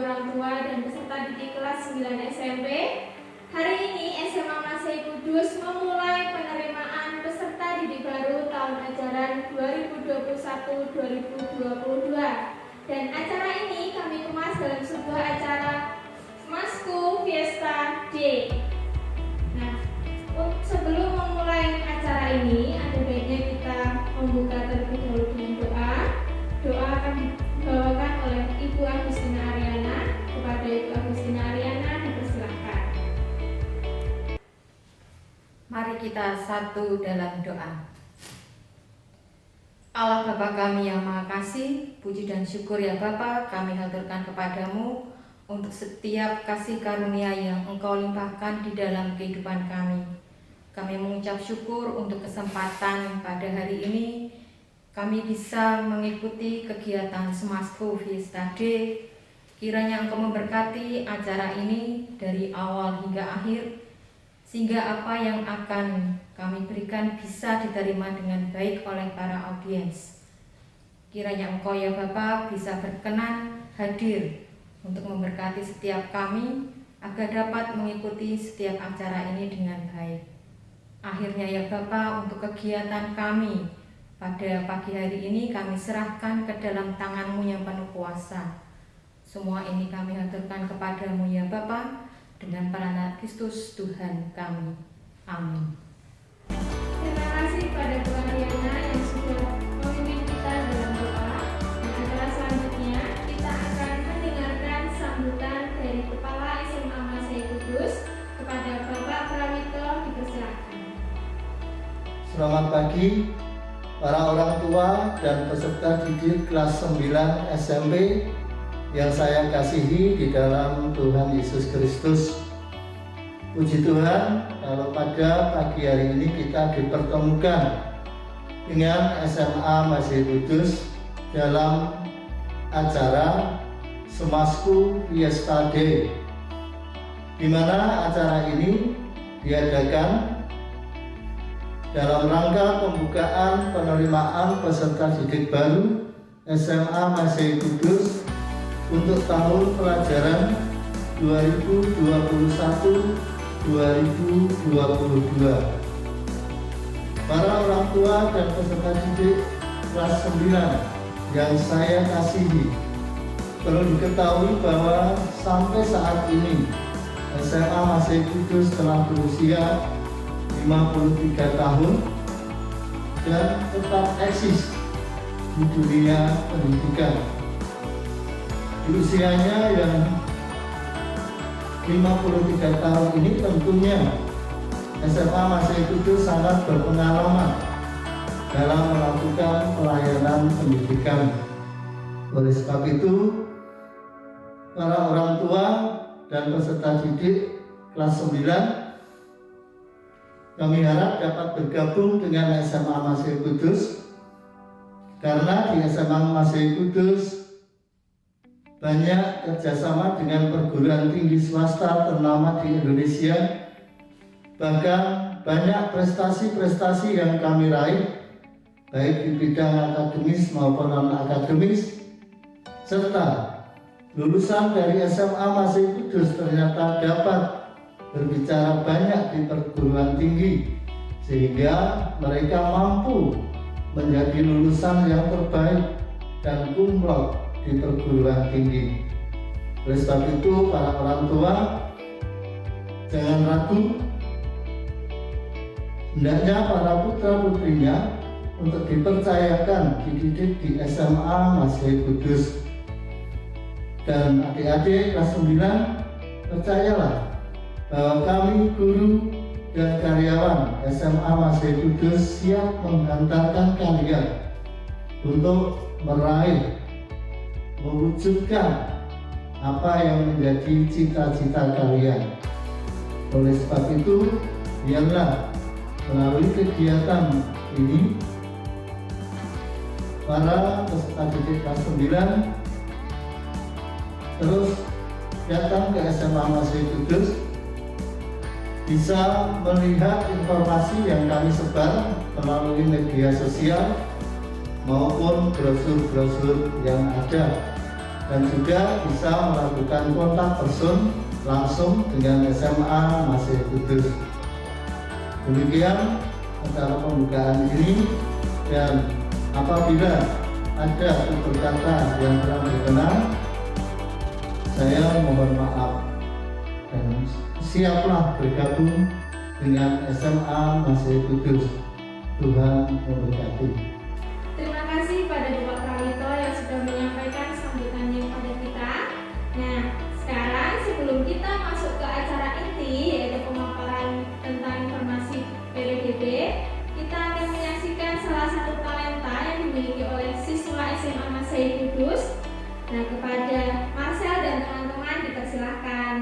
orang tua dan peserta didik kelas 9 SMP. Hari ini SMA Masih Kudus memulai penerimaan peserta didik baru tahun ajaran 2021-2022. Dan acara ini kami kemas dalam sebuah acara Semasku Fiesta Day. Nah, sebelum memulai acara ini, ada baiknya kita membuka terlebih dahulu dengan doa. Doa akan dibawakan oleh Ibu Agustina Ariana. Kepada Ibu Agustina Ariana, dipersilakan. Mari kita satu dalam doa. Allah Bapa kami yang Maha Kasih, puji dan syukur ya Bapa kami haturkan kepadamu untuk setiap kasih karunia yang Engkau limpahkan di dalam kehidupan kami. Kami mengucap syukur untuk kesempatan pada hari ini kami bisa mengikuti kegiatan Semasku Fiesta Day. Kiranya Engkau memberkati acara ini dari awal hingga akhir, sehingga apa yang akan kami berikan bisa diterima dengan baik oleh para audiens. Kiranya Engkau ya Bapa bisa berkenan hadir untuk memberkati setiap kami agar dapat mengikuti setiap acara ini dengan baik. Akhirnya ya Bapa, untuk kegiatan kami pada pagi hari ini kami serahkan ke dalam tangan-Mu yang penuh kuasa. Semua ini kami haturkan kepadamu ya Bapa, dengan peranan Kristus Tuhan kami. Amin. Terima kasih pada Bu Ariana yang sudah memimpin kita dalam doa. Dan acara selanjutnya kita akan mendengarkan sambutan dari Kepala SMA Masih Kudus kepada Bapak Prawito, dipersilakan. Selamat pagi para orang tua dan peserta didik kelas 9 SMP yang saya kasihi di dalam Tuhan Yesus Kristus. Puji Tuhan, kalau pada pagi hari ini kita dipertemukan dengan SMA Masih Kudus dalam acara Semasku Fiesta Day, di mana acara ini diadakan dalam rangka pembukaan penerimaan peserta didik baru SMA Masih Kudus untuk tahun pelajaran 2021-2022. Para orang tua dan peserta didik kelas 9 yang saya kasihi, perlu diketahui bahwa sampai saat ini SMA Masih Kudus telah berusia 53 tahun dan tetap eksis di dunia pendidikan. Di usianya yang 53 tahun ini tentunya SMA Masih Kudus sangat berpengalaman dalam melakukan pelayanan pendidikan. Oleh sebab itu, para orang tua dan peserta didik kelas 9 kami harap dapat bergabung dengan SMA Masih Kudus, karena di SMA Masih Kudus banyak kerjasama dengan perguruan tinggi swasta ternama di Indonesia. Bahkan banyak prestasi-prestasi yang kami raih, baik di bidang akademis maupun non-akademis, serta lulusan dari SMA Masih Kudus ternyata dapat berbicara banyak di perguruan tinggi, sehingga mereka mampu menjadi lulusan yang terbaik dan cum laude di perguruan tinggi. Oleh sebab itu, para orang tua jangan ragu, hendaknya para putra putrinya untuk dipercayakan dididik di SMA Masih Kudus. Dan adik-adik kelas 9, percayalah bahwa kami guru dan karyawan SMA Masih Kudus siap menghantarkan kalian untuk meraih, mewujudkan apa yang menjadi cita-cita kalian. Oleh sebab itu, biarlah melalui kegiatan ini para peserta didik kelas 9 terus datang ke SMA Masih Kudus, bisa melihat informasi yang kami sebar melalui media sosial maupun brosur-brosur yang ada. dan juga bisa melakukan kontak person langsung dengan SMA Masih Kudus. Demikian acara pembukaan ini, dan apabila ada tutur kata yang kurang berkenan, saya mohon maaf dan siaplah bergabung dengan SMA Masih Kudus. Tuhan memberkati. Terima kasih pada Bapak Prawito yang sudah menyampaikan sambutannya kepada kita. Nah, sekarang sebelum kita masuk ke acara inti, yaitu pemaparan tentang informasi PDDB, kita akan menyaksikan salah satu talenta yang dimiliki oleh siswa SMA Masih Kudus. Nah, kepada Marcel dan teman-teman dipersilahkan.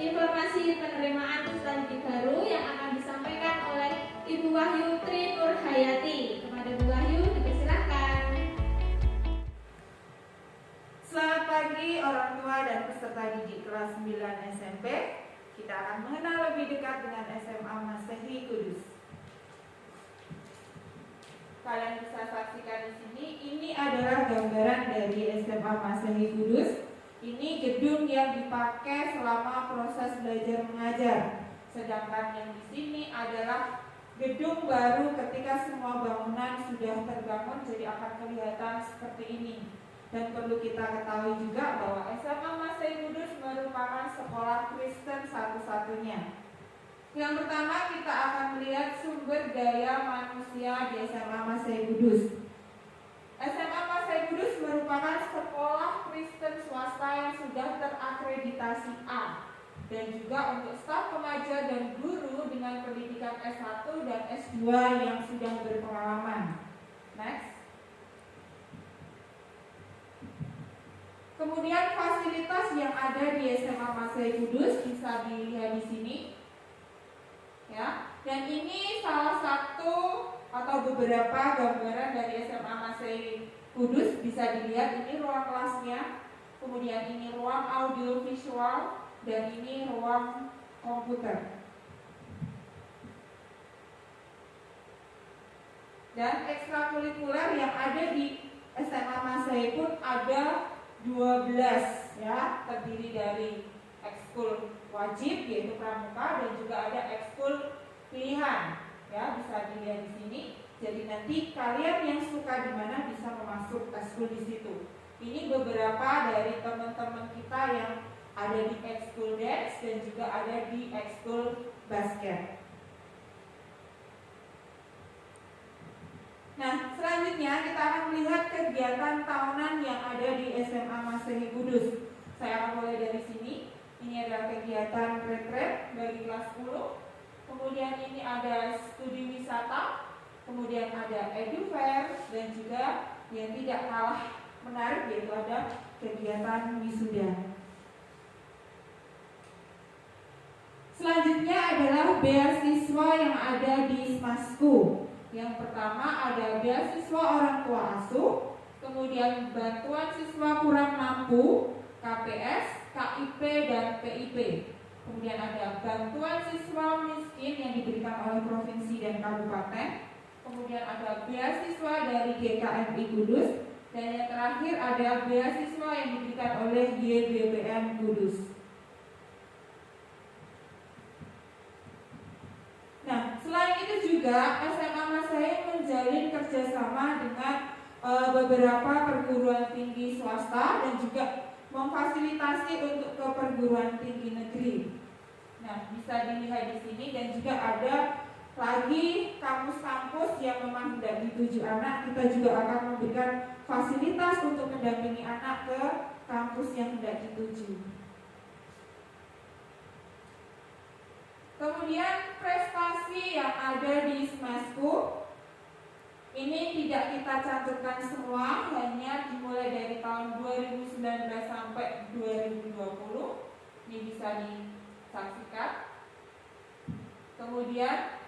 informasi penerimaan peserta didik baru yang akan disampaikan oleh Ibu Wahyu Tri Nurhayati. Kepada Bu Wahyu dipersilakan. Selamat pagi orang tua dan peserta didik kelas 9 SMP. Kita akan mengenal lebih dekat dengan SMA Masehi Kudus. Kalian bisa saksikan di sini, ini adalah gambaran dari SMA Masehi Kudus. Ini gedung yang dipakai selama proses belajar mengajar. Sedangkan yang di sini adalah gedung baru ketika semua bangunan sudah terbangun, jadi akan kelihatan seperti ini. Dan perlu kita ketahui juga bahwa SMA Masehi Kudus merupakan sekolah Kristen satu-satunya. Yang pertama kita akan melihat sumber daya manusia di SMA Masehi Kudus. SMA Masehi Kudus merupakan sekolah Kristen swasta yang sudah terakreditasi A, dan juga untuk staf pengajar dan guru dengan pendidikan S1 dan S2 yang sudah berpengalaman. Next. Kemudian fasilitas yang ada di SMA Masehi Kudus bisa dilihat di sini. ya. Dan ini salah satu atau beberapa gambaran dari SMA Masehi Kudus, bisa dilihat ini ruang kelasnya, kemudian ini ruang audio visual, dan ini ruang komputer. Dan ekstrakurikuler yang ada di SMA Masehi pun ada 12 ya, terdiri dari ekskul wajib yaitu pramuka dan juga ada ekskul pilihan ya, bisa dilihat di sini. Jadi nanti kalian yang suka di mana bisa masuk ekskul di situ. Ini beberapa dari teman-teman kita yang ada di ekskul dance dan juga ada di ekskul basket. Nah, selanjutnya kita akan melihat kegiatan tahunan yang ada di SMA Masehi Kudus. Saya akan mulai dari sini. Ini adalah kegiatan retret bagi kelas 10. Kemudian ini ada studi wisata, kemudian ada edu fair, dan juga yang tidak kalah menarik yaitu ada kegiatan wisuda. Selanjutnya adalah beasiswa yang ada di Smasku. Yang pertama ada beasiswa orang tua asuh, kemudian bantuan siswa kurang mampu, KPS, KIP, dan PIP. Kemudian ada bantuan siswa miskin yang diberikan oleh provinsi dan kabupaten. Kemudian ada beasiswa dari GKMI Kudus. Dan yang terakhir ada beasiswa yang diberikan oleh YBBM Kudus. Nah, selain itu juga SMA Masehi menjalin kerjasama dengan beberapa perguruan tinggi swasta dan juga memfasilitasi untuk ke perguruan tinggi negeri. Nah, bisa dilihat di sini dan juga ada lagi kampus-kampus yang memang tidak dituju anak. Kita juga akan memberikan fasilitas untuk mendampingi anak ke kampus yang tidak dituju. Kemudian prestasi yang ada di Smasku ini tidak kita cantumkan semua, hanya dimulai dari tahun 2019 sampai 2020. Ini bisa disaksikan. Kemudian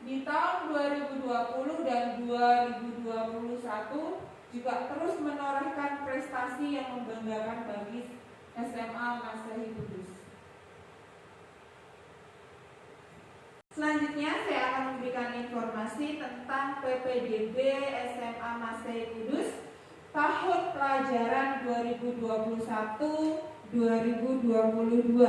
di tahun 2020 dan 2021 juga terus menorehkan prestasi yang membanggakan bagi SMA Masehi Kudus. Selanjutnya saya akan memberikan informasi tentang PPDB SMA Masehi Kudus tahun pelajaran 2021-2022.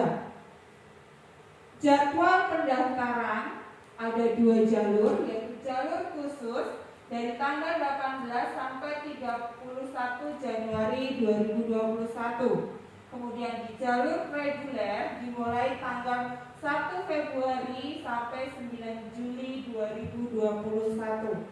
Jadwal pendaftaran ada 2 jalur, yaitu jalur khusus dari tanggal 18 sampai 31 Januari 2021. Kemudian di jalur reguler dimulai tanggal 1 Februari sampai 9 Juli 2021.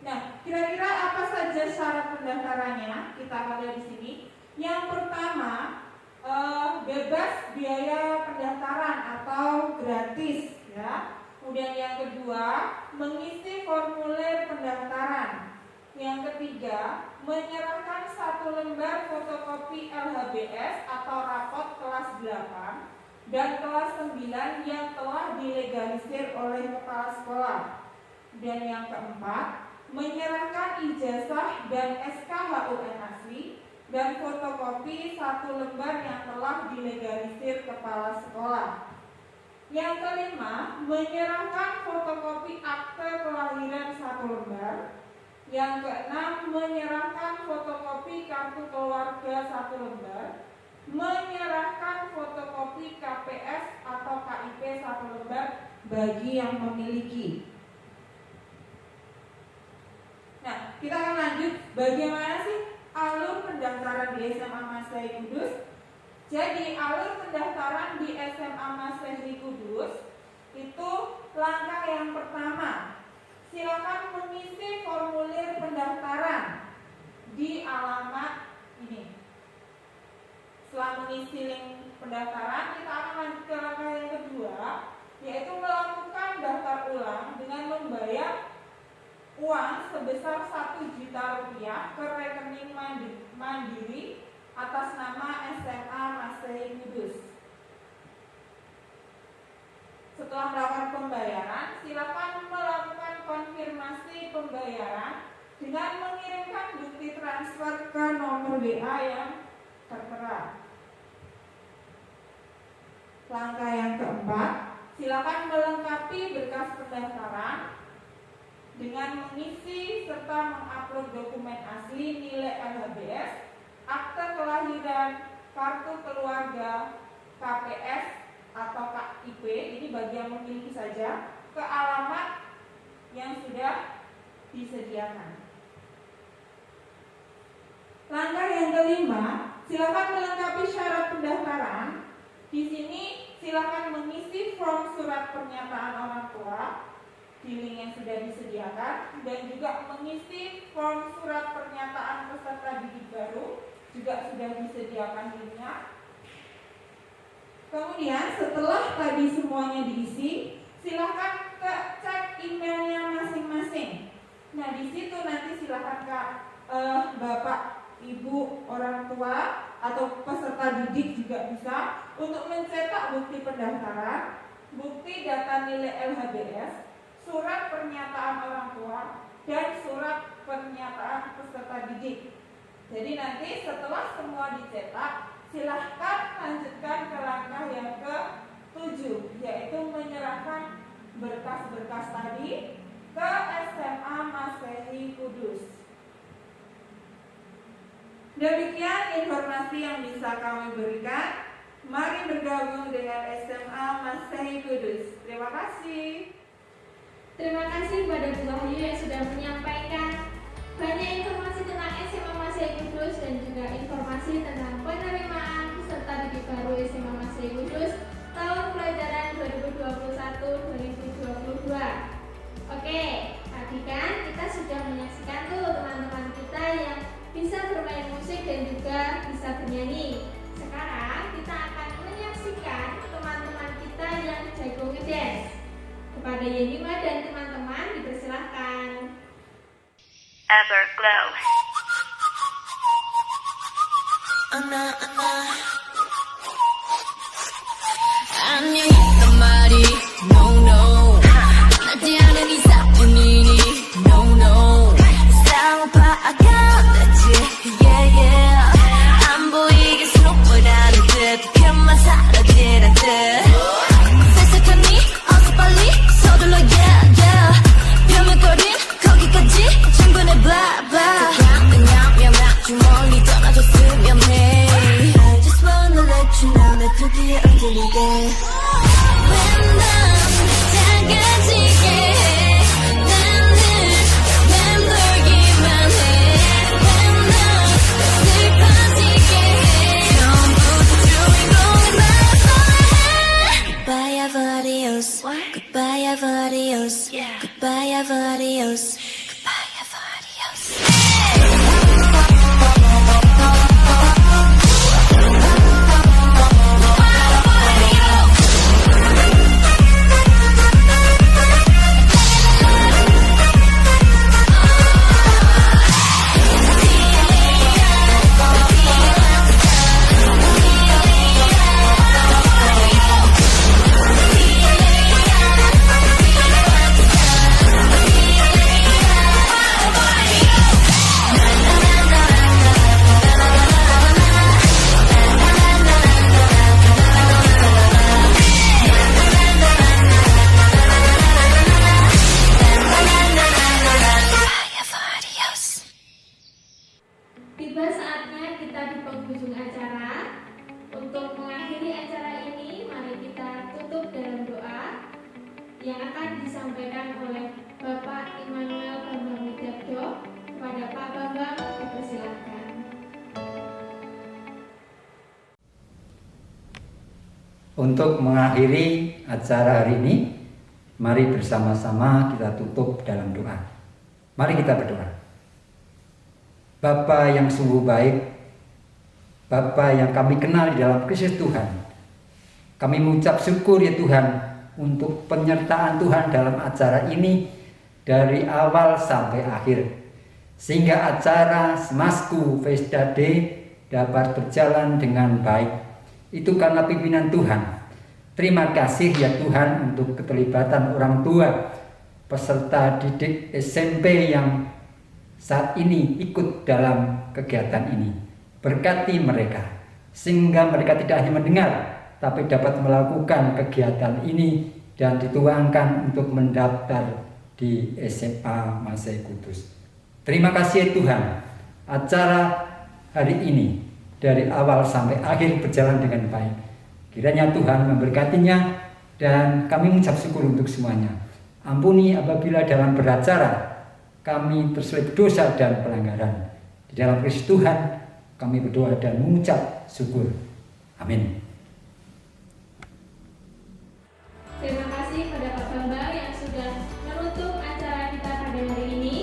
Nah, kira-kira apa saja syarat pendaftarannya? Kita akan lihat di sini. Yang pertama, bebas biaya pendaftaran atau gratis, ya. Kemudian yang kedua, mengisi formulir pendaftaran. Yang ketiga, menyerahkan 1 lembar fotokopi LHBS atau rapot kelas 8 dan kelas 9 yang telah dilegalisir oleh kepala sekolah. Dan yang keempat, menyerahkan ijazah dan SKHUN asli dan fotokopi 1 lembar yang telah dilegalisir kepala sekolah. Yang kelima, menyerahkan fotokopi akte kelahiran 1 lembar. Yang keenam, menyerahkan fotokopi kartu keluarga 1 lembar, menyerahkan fotokopi KPS atau KIP 1 lembar bagi yang memiliki. Nah, kita akan lanjut bagaimana sih alur pendaftaran di SMA Masehi Kudus. Jadi alur pendaftaran di SMA Masehi Kudus itu langkah yang pertama, silakan mengisi formulir pendaftaran di alamat ini. Setelah mengisi link pendaftaran, kita akan lanjut ke langkah yang kedua, yaitu melakukan daftar ulang dengan membayar uang sebesar 1 juta rupiah ke rekening mandiri atas nama SMA Masehi Kudus. silakan melakukan konfirmasi pembayaran dengan mengirimkan bukti transfer ke nomor WA yang tertera. Langkah yang keempat, silakan melengkapi berkas pendaftaran dengan mengisi serta mengupload dokumen asli nilai LHBS, akte kelahiran, kartu keluarga, KPS atau KIP, ini bagi yang memiliki saja, ke alamat yang sudah disediakan. Langkah yang kelima, silakan melengkapi syarat pendaftaran. Di sini silakan mengisi form surat pernyataan orang tua di link yang sudah disediakan dan juga mengisi form surat pernyataan peserta didik baru juga sudah disediakan linknya. Kemudian setelah tadi semuanya diisi, silakan cek emailnya masing-masing. Nah, di situ nanti silakan Bapak, Ibu, orang tua atau peserta didik juga bisa untuk mencetak bukti pendaftaran, bukti data nilai LHBS, surat pernyataan orang tua, dan surat pernyataan peserta didik. Jadi nanti setelah semua dicetak, silahkan lanjutkan ke langkah yang ke-7, yaitu menyerahkan berkas-berkas tadi ke SMA Masehi Kudus. Demikian informasi yang bisa kami berikan. Mari bergabung dengan SMA Masehi Kudus. Terima kasih. Terima kasih pada Bu Wahyu yang sudah menyampaikan banyak informasi tentang SMA Masehi Kudus dan juga informasi tentang penerimaan peserta didik baru SMA Masehi Kudus tahun pelajaran 2021-2022. Oke, tadi kan kita sudah menyaksikan tuh teman-teman kita yang bisa bermain musik dan juga bisa bernyanyi. Sekarang kita akan menyaksikan teman-teman kita yang jago ngedance. Kepada Yenima dan teman-teman dipersilahkan. Everglow. 안녕 했단 말이 no no 나지 않은 이상뿐이니 no no 싸움 파악하겠지 yeah yeah 안 보이게 스노우라는 듯 그만 사라지는 듯 세색하니 어서 빨리 서둘러 yeah yeah 벼물거린 거기까지 충분해 blah blah 그냥 멀리 떠나줬으면 해 I just wanna let you know 내 두 귀에 얹어리게 왜 난 작아지게 해 나는 맴돌기만 해 왜 난 슬퍼지게 해 처음부터 주인공은 나서야 해 Goodbye everadios Goodbye everadios Goodbye everadios Goodbye everadios Tiba saatnya kita di penghujung acara. Untuk mengakhiri acara ini, mari kita tutup dalam doa yang akan disampaikan oleh Bapak Immanuel Bambang Widyabdo. Kepada Pak Bambang, dipersilakan. Untuk mengakhiri acara hari ini, mari bersama-sama kita tutup dalam doa. Mari kita berdoa. Bapa yang sungguh baik, Bapa yang kami kenal di dalam kasih Tuhan, kami mengucap syukur ya Tuhan untuk penyertaan Tuhan dalam acara ini dari awal sampai akhir, sehingga acara Semasku Fiesta Day dapat berjalan dengan baik. Itu karena pimpinan Tuhan. Terima kasih ya Tuhan untuk keterlibatan orang tua peserta didik SMP yang saat ini ikut dalam kegiatan ini. Berkati mereka sehingga mereka tidak hanya mendengar tapi dapat melakukan kegiatan ini dan dituangkan untuk mendaftar di SMA Masih Kudus. Terima kasih Tuhan, acara hari ini dari awal sampai akhir berjalan dengan baik. Kiranya Tuhan memberkatinya dan kami mengucap syukur untuk semuanya. Ampuni apabila dalam beracara kami terselip dosa dan pelanggaran. Di dalam Kristus Tuhan kami berdoa dan mengucap syukur. Amin. Terima kasih pada Pak Bambang yang sudah menutup acara kita pada hari ini.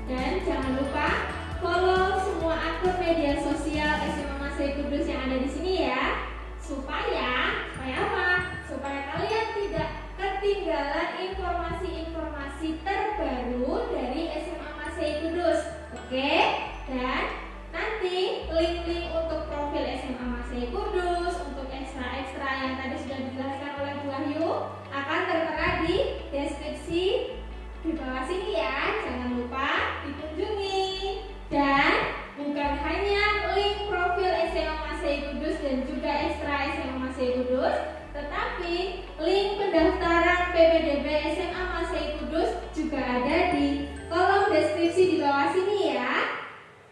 Dan jangan lupa follow semua akun media sosial SMA Masih Kudus yang ada di sini ya. Supaya apa? Supaya kalian tidak ketinggalan informasi-informasi terbaru dari SMA Masih Kudus. Oke? Dan nanti link-link untuk profil SMA Masih Kudus, untuk ekstra-ekstra yang tadi sudah dijelaskan oleh Bu Wahyu akan tertera di deskripsi di bawah sini ya. Jangan lupa dikunjungi. Dan bukan hanya link profil SMA Masih Kudus dan juga ekstra SMA Masih Kudus, tetapi link pendaftaran PPDB SMA Masih Kudus juga ada di kolom deskripsi di bawah sini ya.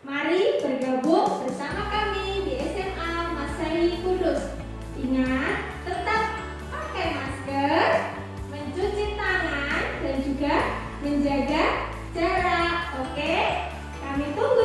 Mari bergabung bersama kami di SMA Masih Kudus. Ingat, tetap pakai masker, mencuci tangan dan juga menjaga jarak. Oke? Kami tunggu